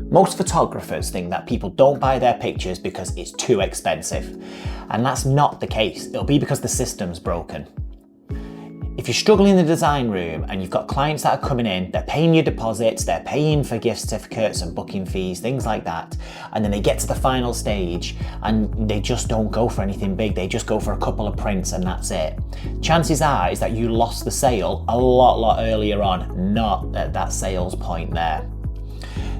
Most photographers think that people don't buy their pictures because it's too expensive, and that's not the case. It'll be because the system's broken. If you're struggling in the design room and you've got clients that are coming in, they're paying your deposits, they're paying for gift certificates and booking fees, things like that, and then they get to the final stage and they just don't go for anything big, they just go for a couple of prints and that's it. Chances are is that you lost the sale a lot earlier on, not at that sales point there.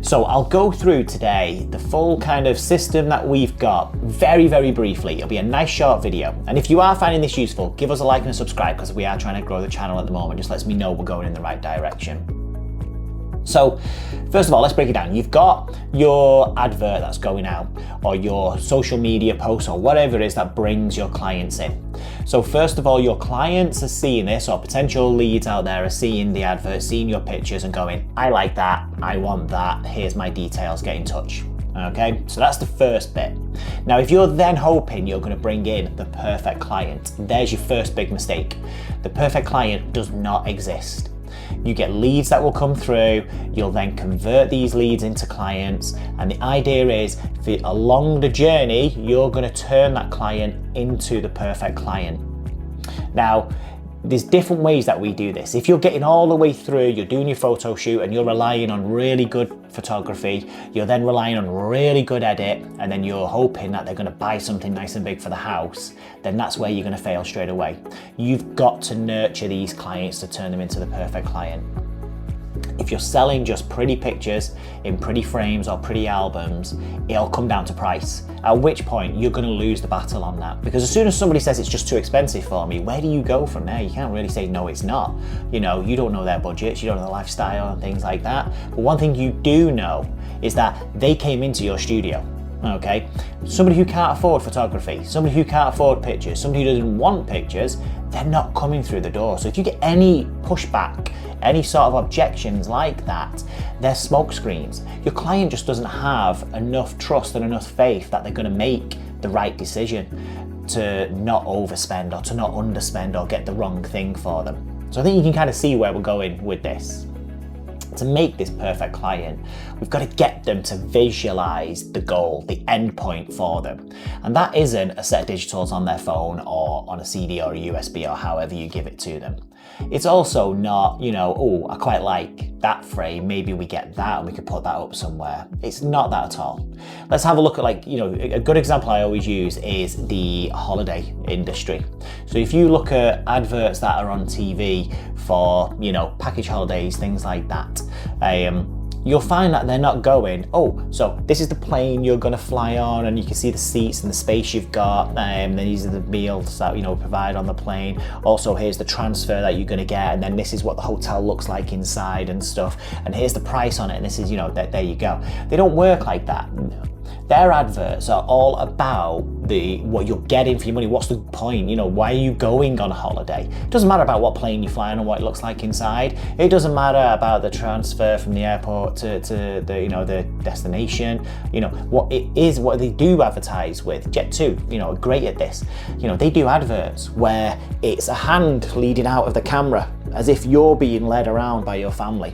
So I'll go through today the full kind of system that we've got very briefly. It'll be a nice short video. And if you are finding this useful, give us a like and a subscribe because we are trying to grow the channel at the moment. Just lets me know we're going in the right direction. So first of all, let's break it down. You've got your advert that's going out or your social media post or whatever it is that brings your clients in. So first of all, your clients are seeing this, or potential leads out there are seeing the advert, seeing your pictures and going, I like that, I want that, here's my details, get in touch. Okay, so that's the first bit. Now, if you're then hoping you're going to bring in the perfect client, there's your first big mistake. The perfect client does not exist. You get leads that will come through, you'll then convert these leads into clients, and the idea is for along the journey, you're going to turn that client into the perfect client. Now, there's different ways that we do this. If you're getting all the way through, you're doing your photo shoot and you're relying on really good photography, you're then relying on really good edit, and then you're hoping that they're going to buy something nice and big for the house, then that's where you're going to fail straight away. You've got to nurture these clients to turn them into the perfect client. If you're selling just pretty pictures in pretty frames or pretty albums, it'll come down to price, at which point you're going to lose the battle on that. Because as soon as somebody says it's just too expensive for me, where do you go from there? You can't really say no, it's not. You know, you don't know their budgets, you don't know their lifestyle and things like that. But one thing you do know is that they came into your studio. Okay, somebody who can't afford photography, somebody who can't afford pictures, somebody who doesn't want pictures, they're not coming through the door. So if you get any pushback, any sort of objections like that, they're smoke screens. Your client just doesn't have enough trust and enough faith that they're going to make the right decision to not overspend or to not underspend or get the wrong thing for them. So I think you can kind of see where we're going with this. To make this perfect client, we've got to get them to visualize the goal, the end point for them. And that isn't a set of digitals on their phone or on a CD or a USB or however you give it to them. It's also not, you know, oh, I quite like that frame, maybe we get that and we could put that up somewhere. It's not that at all. Let's have a look at, like, you know, a good example I always use is the holiday industry. So if you look at adverts that are on TV for, you know, package holidays, things like that, you'll find that they're not going, oh, so this is the plane you're going to fly on and you can see the seats and the space you've got, then these are the meals that, you know, provide on the plane. Also, here's the transfer that you're going to get, and then this is what the hotel looks like inside and stuff, and here's the price on it, and this is, you know, there you go. They don't work like that. Their adverts are all about what you're getting for your money. What's the point? You know, why are you going on holiday? It doesn't matter about what plane you're flying on, what it looks like inside. It doesn't matter about the transfer from the airport to the, you know, the destination. You know, what it is, what they do advertise with. Jet2, you know, are great at this. You know, they do adverts where it's a hand leading out of the camera as if you're being led around by your family.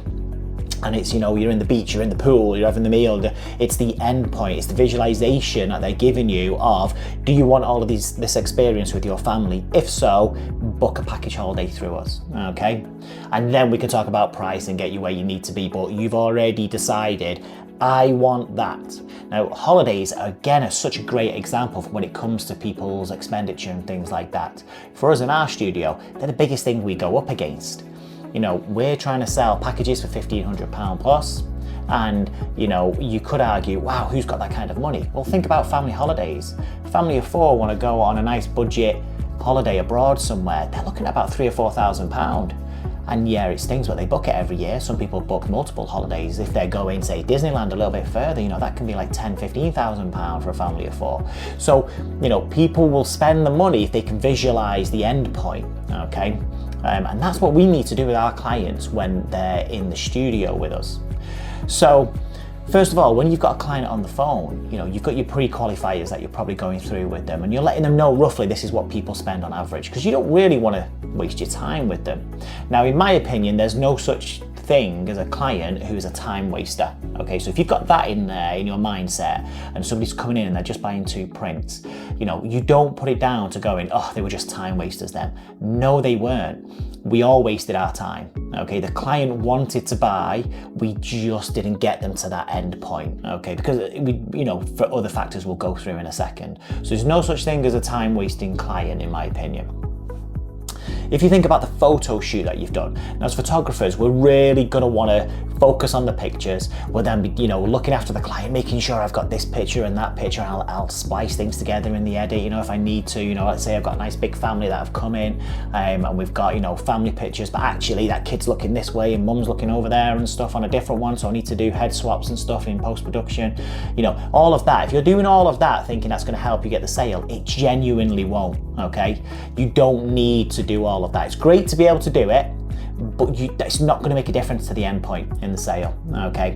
And it's, you know, you're in the beach, you're in the pool, you're having the meal. It's the end point, it's the visualization that they're giving you of, do you want all of this experience with your family? If so, book a package holiday through us, okay? And then we can talk about price and get you where you need to be, but you've already decided, I want that. Now, holidays, again, are such a great example when it comes to people's expenditure and things like that. For us in our studio, they're the biggest thing we go up against. You know, we're trying to sell packages for £1,500 plus, and, you know, you could argue, wow, who's got that kind of money? Well, think about family holidays. Family of four want to go on a nice budget holiday abroad somewhere. They're looking at about £3,000 or £4,000. And yeah, it stings, but they book it every year. Some people book multiple holidays. If they're going, say, Disneyland a little bit further, you know, that can be like £10,000, £15,000 for a family of four. So, you know, people will spend the money if they can visualize the end point, okay? And that's what we need to do with our clients when they're in the studio with us. So, first of all, when you've got a client on the phone, you know, you've got your pre-qualifiers that you're probably going through with them, and you're letting them know roughly this is what people spend on average, because you don't really want to waste your time with them. Now, in my opinion, there's no such thing as a client who's a time waster. Okay, so if you've got that in there in your mindset and somebody's coming in and they're just buying 2 prints, you know, you don't put it down to going, oh, they were just time wasters then. No, they weren't. We all wasted our time. Okay, the client wanted to buy, we just didn't get them to that end point. Okay, because we, you know, for other factors we'll go through in a second. So there's no such thing as a time wasting client, in my opinion. If you think about the photo shoot that you've done, now as photographers, we're really gonna wanna focus on the pictures. We'll then be, you know, looking after the client, making sure I've got this picture and that picture. I'll splice things together in the edit, you know, if I need to. You know, let's say I've got a nice big family that have come in, and we've got, you know, family pictures, but actually that kid's looking this way and mum's looking over there and stuff on a different one, so I need to do head swaps and stuff in post-production. You know, all of that. If you're doing all of that thinking that's gonna help you get the sale, it genuinely won't, okay? You don't need to do all of that. It's great to be able to do it, but it's not going to make a difference to the end point in the sale, okay?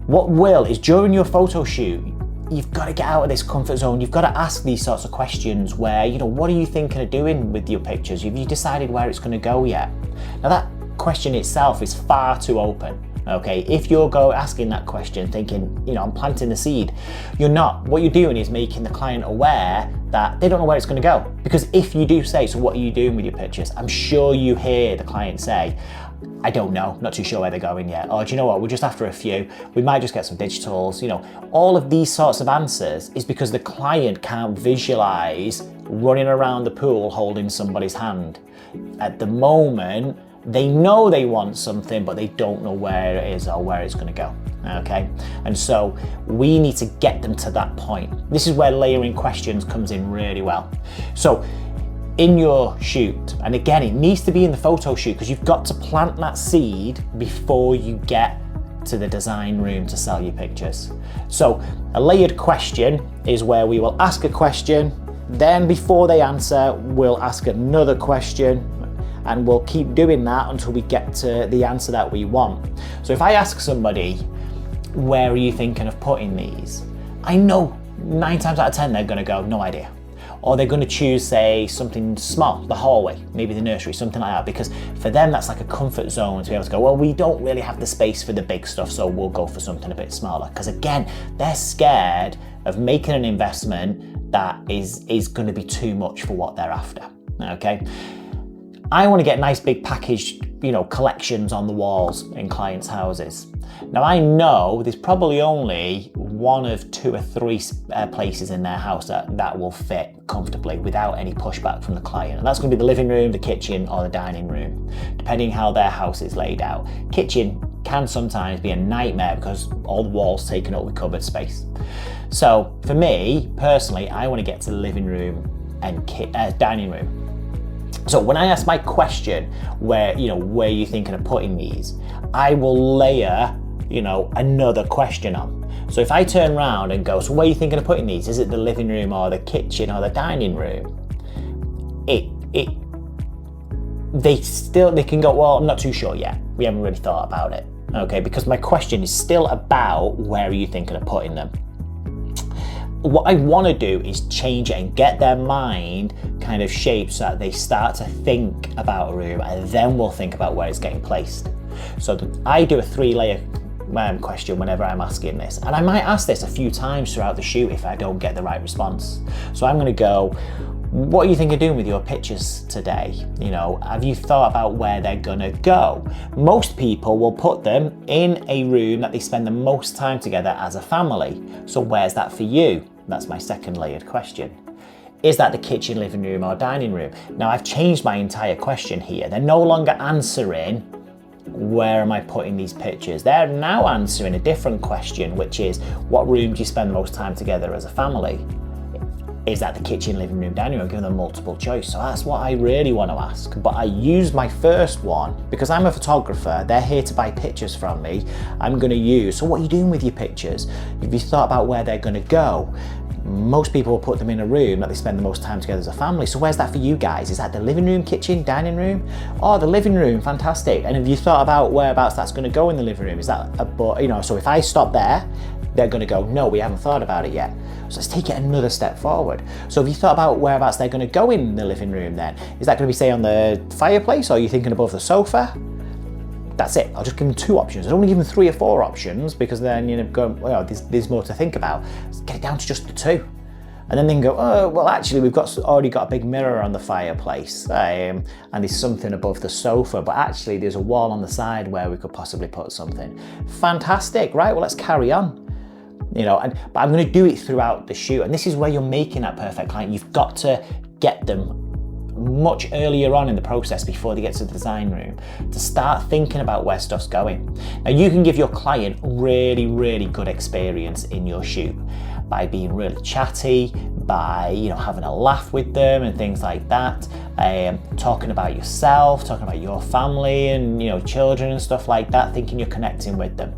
What will is during your photo shoot, you've got to get out of this comfort zone. You've got to ask these sorts of questions where, you know, what are you thinking of doing with your pictures? Have you decided where it's going to go yet? Now that question itself is far too open. Okay, if you're asking that question thinking, you know, I'm planting the seed, you're not. What you're doing is making the client aware that they don't know where it's going to go. Because if you do say, so what are you doing with your pictures? I'm sure you hear the client say, I don't know, not too sure where they're going yet. Or do you know what, we're just after a few. We might just get some digitals. You know, all of these sorts of answers is because the client can't visualize running around the pool holding somebody's hand. At the moment, they know they want something, but they don't know where it is or where it's going to go. Okay, and so we need to get them to that point. This is where layering questions comes in really well. So in your shoot, and again, it needs to be in the photo shoot because you've got to plant that seed before you get to the design room to sell your pictures. So a layered question is where we will ask a question, then before they answer, we'll ask another question, and we'll keep doing that until we get to the answer that we want. So if I ask somebody, where are you thinking of putting these? I know 9 times out of 10 they're gonna go, no idea. Or they're gonna choose, say, something small, the hallway, maybe the nursery, something like that, because for them that's like a comfort zone to be able to go, well, we don't really have the space for the big stuff, so we'll go for something a bit smaller. Because again, they're scared of making an investment that is gonna be too much for what they're after, okay? I want to get nice big packaged, you know, collections on the walls in clients' houses. Now I know there's probably only 1 of 2 or 3 places in their house that will fit comfortably without any pushback from the client. And that's going to be the living room, the kitchen, or the dining room, depending how their house is laid out. Kitchen can sometimes be a nightmare because all the walls taken up with cupboard space. So for me, personally, I want to get to the living room and dining room. So when I ask my question, where are you thinking of putting these, I will layer, you know, another question on. So if I turn around and go, so where are you thinking of putting these? Is it the living room or the kitchen or the dining room? They can go, well, I'm not too sure yet. We haven't really thought about it. Okay, because my question is still about where are you thinking of putting them? What I want to do is change it and get their mind kind of shaped so that they start to think about a room, and then we'll think about where it's getting placed. So I do a 3-layer question whenever I'm asking this, and I might ask this a few times throughout the shoot if I don't get the right response. So I'm going to go, what are you thinking of doing with your pictures today? You know, have you thought about where they're gonna go? Most people will put them in a room that they spend the most time together as a family. So where's that for you? That's my second layered question. Is that the kitchen, living room, or dining room? Now I've changed my entire question here. They're no longer answering, where am I putting these pictures? They're now answering a different question, which is, what room do you spend the most time together as a family? Is that the kitchen, living room, dining room? Give them multiple choice. So that's what I really want to ask. But I use my first one because I'm a photographer. They're here to buy pictures from me. I'm going to use, so what are you doing with your pictures? Have you thought about where they're going to go? Most people will put them in a room that they spend the most time together as a family. So where's that for you guys? Is that the living room, kitchen, dining room? Oh, the living room, fantastic. And have you thought about whereabouts that's going to go in the living room? Is that so if I stop there, they're going to go, no, we haven't thought about it yet. So let's take it another step forward. So have you thought about whereabouts they're going to go in the living room then? Is that going to be, say, on the fireplace, or are you thinking above the sofa? That's it. I'll just give them 2 options. I don't want to give them 3 or 4 options, because then well, there's more to think about. Just get it down to just the 2. And then they can go, oh, well, actually, we've already got a big mirror on the fireplace, and there's something above the sofa, but actually there's a wall on the side where we could possibly put something. Fantastic, right? Well, let's carry on. But I'm going to do it throughout the shoot, and this is where you're making that perfect client. You've got to get them much earlier on in the process, before they get to the design room, to start thinking about where stuff's going. Now, you can give your client really, really good experience in your shoot by being really chatty, by having a laugh with them and things like that, talking about yourself, talking about your family and children and stuff like that, thinking you're connecting with them.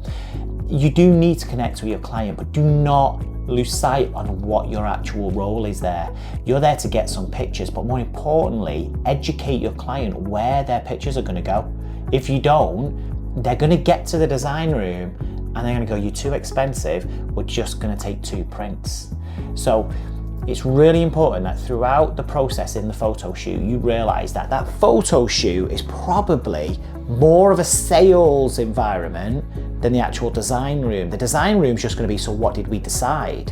You do need to connect with your client, but do not lose sight on what your actual role is there. You're there to get some pictures, but more importantly, educate your client where their pictures are going to go. If you don't, they're going to get to the design room and they're going to go, you're too expensive, we're just going to take 2 prints. So it's really important that throughout the process in the photo shoot, you realize that that photo shoot is probably more of a sales environment than the actual design room. The design room is just going to be, so what did we decide?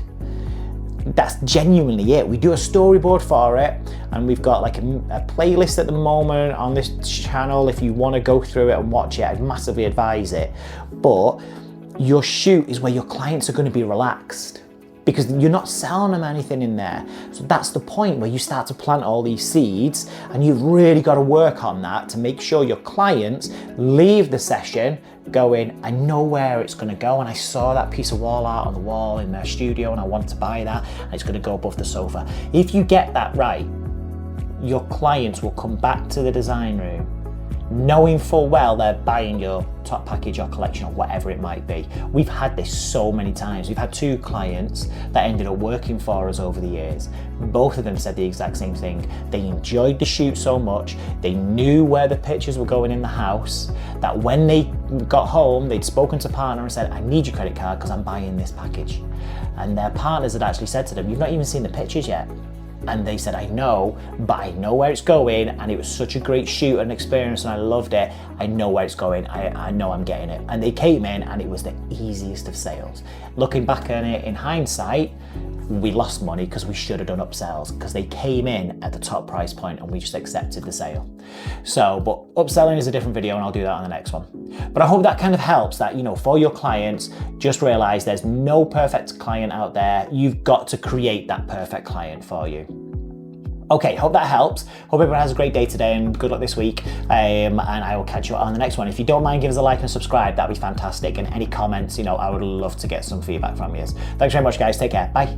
That's genuinely it. We do a storyboard for it, and we've got like a playlist at the moment on this channel. If you want to go through it and watch it, I'd massively advise it. But your shoot is where your clients are going to be relaxed, because you're not selling them anything in there. So that's the point where you start to plant all these seeds, and you've really got to work on that to make sure your clients leave the session going, I know where it's going to go, and I saw that piece of wall art on the wall in their studio and I want to buy that, and it's going to go above the sofa. If you get that right, your clients will come back to the design room knowing full well they're buying your top package or collection or whatever it might be. We've had this so many times. We've had 2 clients that ended up working for us over the years. Both of them said the exact same thing. They enjoyed the shoot so much, they knew where the pictures were going in the house, that when they got home, they'd spoken to partner and said, I need your credit card because I'm buying this package. And their partners had actually said to them, you've not even seen the pictures yet. And they said, I know, but I know where it's going, and it was such a great shoot and experience and I loved it. I know where it's going, I know I'm getting it. And they came in and it was the easiest of sales. Looking back on it in hindsight, we lost money because we should have done upsells, because they came in at the top price point and we just accepted the sale. So, but upselling is a different video and I'll do that on the next one. But I hope that kind of helps, that, for your clients, just realize there's no perfect client out there. You've got to create that perfect client for you. Okay, hope that helps. Hope everyone has a great day today and good luck this week. And I will catch you on the next one. If you don't mind, give us a like and subscribe. That'd be fantastic. And any comments, I would love to get some feedback from you. Thanks very much, guys. Take care. Bye.